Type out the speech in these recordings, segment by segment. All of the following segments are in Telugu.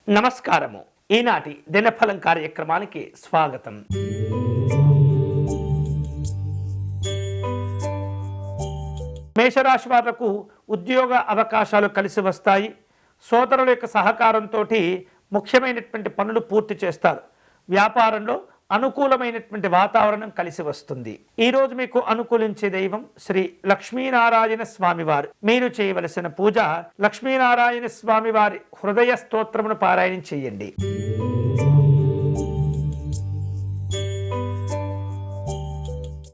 నమస్కారము. ఈనాటి దినఫలం కార్యక్రమానికి స్వాగతం. మేషరాశి వాళ్లకు ఉద్యోగ అవకాశాలు కలిసి వస్తాయి. సోదరుల యొక్క సహకారంతో ముఖ్యమైనటువంటి పనులు పూర్తి చేస్తారు. వ్యాపారంలో అనుకూలమైనటువంటి వాతావరణం కలిసి వస్తుంది. ఈ రోజు మీకు అనుకూలించే దైవం శ్రీ లక్ష్మీనారాయణ స్వామివారు. మీరు చేయవలసిన పూజ లక్ష్మీనారాయణ స్వామివారి హృదయ స్తోత్రమును పారాయణం చేయండి.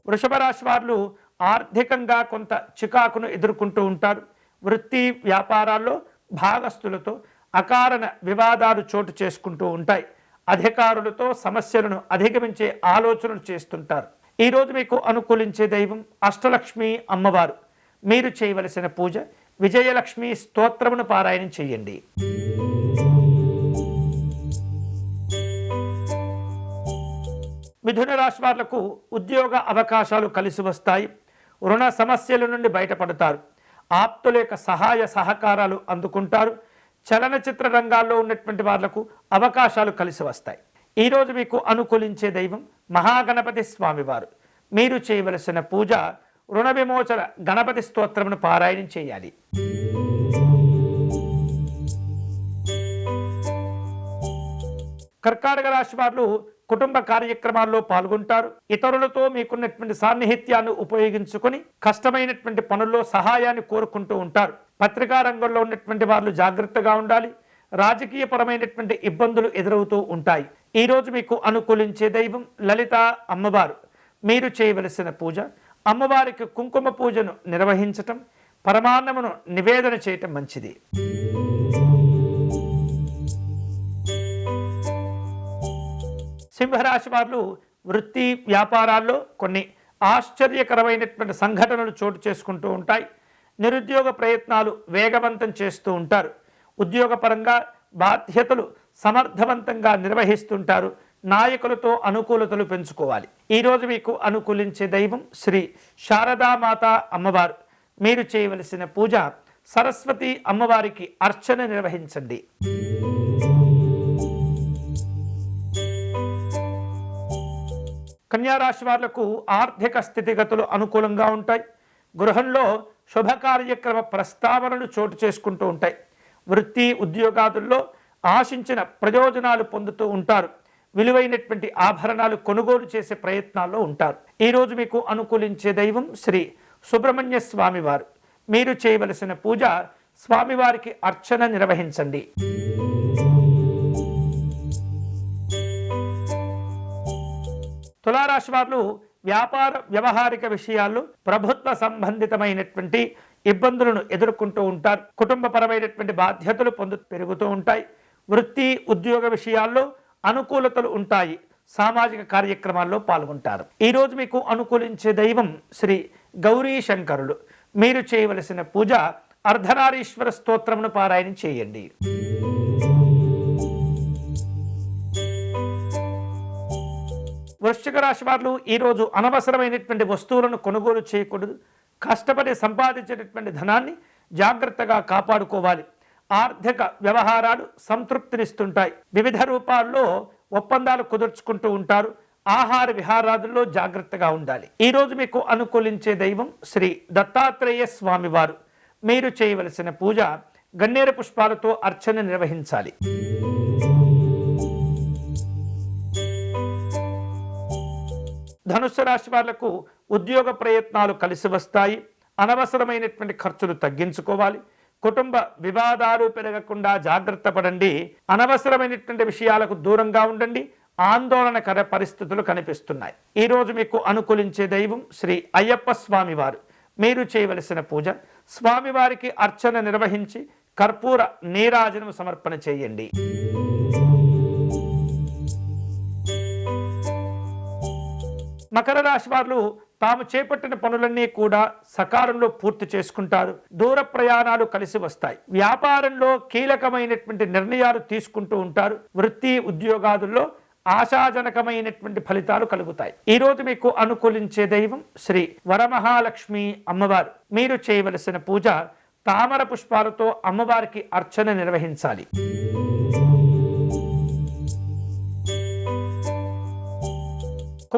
వృషభ రాశి వారు ఆర్థికంగా కొంత చికాకును ఎదుర్కొంటూ ఉంటారు. వృత్తి వ్యాపారాల్లో భాగస్తులతో అకారణ వివాదాలు చోటు చేసుకుంటూ ఉంటాయి. అధికారులతో సమస్యలను అధిగమించే ఆలోచనలు చేస్తుంటారు. ఈరోజు మీకు అనుకూలించే దైవం అష్టలక్ష్మి అమ్మవారు. మీరు చేయవలసిన పూజ విజయలక్ష్మి స్తోత్రమును పారాయణం చేయండి. మిథున రాశి వాళ్లకు ఉద్యోగ అవకాశాలు కలిసి వస్తాయి. రుణ సమస్యల నుండి బయటపడతారు. ఆప్తుల యొక్క సహాయ సహకారాలు అందుకుంటారు. చలనచిత్ర రంగాల్లో ఉన్నటువంటి వాళ్లకు అవకాశాలు కలిసి వస్తాయి. ఈరోజు మీకు అనుకూలించే దైవం మహాగణపతి స్వామివారు. మీరు చేయవలసిన పూజ రుణ విమోచన గణపతి స్తోత్రమును పారాయణం చేయాలి. కర్కాటక రాశి వారు కుటుంబ కార్యక్రమాల్లో పాల్గొంటారు. ఇతరులతో మీకున్నటువంటి సాన్నిహిత్యాన్ని ఉపయోగించుకొని కష్టమైనటువంటి పనుల్లో సహాయాన్ని కోరుకుంటూ ఉంటారు. పత్రికా రంగంలో ఉన్నటువంటి వాళ్ళు జాగ్రత్తగా ఉండాలి. రాజకీయపరమైనటువంటి ఇబ్బందులు ఎదురవుతూ ఉంటాయి. ఈరోజు మీకు అనుకూలించే దైవం లలిత అమ్మవారు. మీరు చేయవలసిన పూజ అమ్మవారికి కుంకుమ పూజను నిర్వహించటం, పరమాన్నమును నివేదన చేయటం మంచిది. సింహరాశి వారు వృత్తి వ్యాపారాల్లో కొన్ని ఆశ్చర్యకరమైనటువంటి సంఘటనలు చోటు చేసుకుంటూ ఉంటాయి. నిరుద్యోగ ప్రయత్నాలు వేగవంతం చేస్తూ ఉంటారు. ఉద్యోగపరంగా బాధ్యతలు సమర్థవంతంగా నిర్వహిస్తుంటారు. నాయకులతో అనుకూలతలు పెంచుకోవాలి. ఈరోజు మీకు అనుకూలించే దైవం శ్రీ శారదామాత అమ్మవారు. మీరు చేయవలసిన పూజ సరస్వతి అమ్మవారికి అర్చన నిర్వహించండి. కన్యారాశి వాళ్లకు ఆర్థిక స్థితిగతులు అనుకూలంగా ఉంటాయి. గృహంలో శుభ కార్యక్రమ ప్రస్తావనలు చోటు చేసుకుంటూ ఉంటాయి. వృత్తి ఉద్యోగాదుల్లో ఆశించిన ప్రయోజనాలు పొందుతూ ఉంటారు. విలువైనటువంటి ఆభరణాలు కొనుగోలు చేసే ప్రయత్నాల్లో ఉంటారు. ఈరోజు మీకు అనుకూలించే దైవం శ్రీ సుబ్రహ్మణ్య స్వామివారు. మీరు చేయవలసిన పూజ స్వామివారికి అర్చన నిర్వహించండి. తులారాశి వారు వ్యాపార వ్యవహారిక విషయాల్లో ప్రభుత్వ సంబంధితమైనటువంటి ఇబ్బందులను ఎదుర్కొంటూ ఉంటారు. కుటుంబపరమైనటువంటి బాధ్యతలు పెరుగుతూ ఉంటాయి. వృత్తి ఉద్యోగ విషయాల్లో అనుకూలతలు ఉంటాయి. సామాజిక కార్యక్రమాల్లో పాల్గొంటారు. ఈరోజు మీకు అనుకూలించే దైవం శ్రీ గౌరీ శంకరులు. మీరు చేయవలసిన పూజ అర్ధనారీశ్వర స్తోత్రమును పారాయణం చేయండి. వృశ్చిక రాశి వారు ఈరోజు అనవసరమైనటువంటి వస్తువులను కొనుగోలు చేయకూడదు. కష్టపడి సంపాదించేటటువంటి ధనాన్ని జాగ్రత్తగా కాపాడుకోవాలి. ఆర్థిక వ్యవహారాలు సంతృప్తినిస్తుంటాయి. వివిధ రూపాల్లో ఒప్పందాలు కుదుర్చుకుంటూ ఉంటారు. ఆహార విహారాదుల్లో జాగ్రత్తగా ఉండాలి. ఈరోజు మీకు అనుకూలించే దైవం శ్రీ దత్తాత్రేయ స్వామివారు. మీరు చేయవలసిన పూజ గన్నేరు పుష్పాలతో అర్చన నిర్వహించాలి. ధనుస్సు రాశి వాళ్లకు ఉద్యోగ ప్రయత్నాలు కలిసి వస్తాయి. అనవసరమైనటువంటి ఖర్చులు తగ్గించుకోవాలి. కుటుంబ వివాదాలు పెరగకుండా జాగ్రత్త పడండి. అనవసరమైనటువంటి విషయాలకు దూరంగా ఉండండి. ఆందోళనకర పరిస్థితులు కనిపిస్తున్నాయి. ఈరోజు మీకు అనుకూలించే దైవం శ్రీ అయ్యప్ప స్వామివారు. మీరు చేయవలసిన పూజ స్వామివారికి అర్చన నిర్వహించి కర్పూర నీరాజనం సమర్పణ చేయండి. మకర రాశి వారు తాము చేపట్టిన పనులన్నీ కూడా సకాలంలో పూర్తి చేసుకుంటారు. దూర ప్రయాణాలు కలిసి వస్తాయి. వ్యాపారంలో కీలకమైనటువంటి నిర్ణయాలు తీసుకుంటూ ఉంటారు. వృత్తి ఉద్యోగాదుల్లో ఆశాజనకమైనటువంటి ఫలితాలు కలుగుతాయి. ఈరోజు మీకు అనుకూలించే దైవం శ్రీ వరమహాలక్ష్మి అమ్మవారు. మీరు చేయవలసిన పూజ తామర పుష్పాలతో అమ్మవారికి అర్చన నిర్వహించాలి.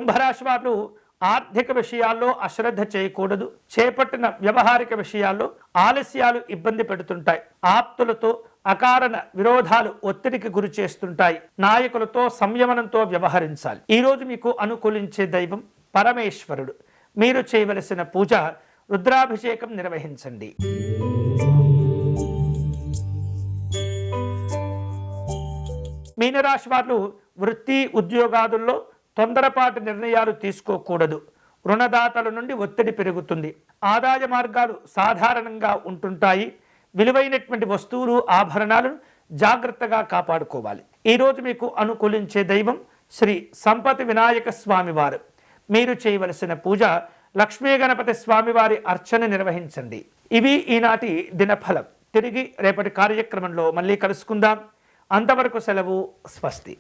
కుంభరాశి వారు ఆర్థిక విషయాల్లో అశ్రద్ధ చేయకూడదు. చేపట్టిన వ్యవహారిక విషయాల్లో ఆలస్యాలు ఇబ్బంది పెడుతుంటాయి. ఆప్తులతో అకారణ విరోధాలు ఒత్తిడికి గురి చేస్తుంటాయి. నాయకులతో సంయమనంతో వ్యవహరించాలి. ఈరోజు మీకు అనుకూలించే దైవం పరమేశ్వరుడు. మీరు చేయవలసిన పూజ రుద్రాభిషేకం నిర్వహించండి. మీనరాశి వారు వృత్తి ఉద్యోగాదుల్లో తొందరపాటు నిర్ణయాలు తీసుకోకూడదు. రుణదాతల నుండి ఒత్తిడి పెరుగుతుంది. ఆదాయ మార్గాలు సాధారణంగా ఉంటుంటాయి. విలువైనటువంటి వస్తువులు ఆభరణాలను జాగ్రత్తగా కాపాడుకోవాలి. ఈరోజు మీకు అనుకూలించే దైవం శ్రీ సంపతి వినాయక స్వామివారు. మీరు చేయవలసిన పూజ లక్ష్మీ గణపతి స్వామివారి అర్చన నిర్వహించండి. ఇవి ఈనాటి దినఫలం. తిరిగి రేపటి కార్యక్రమంలో మళ్ళీ కలుసుకుందాం. అంతవరకు సెలవు. స్వస్తి.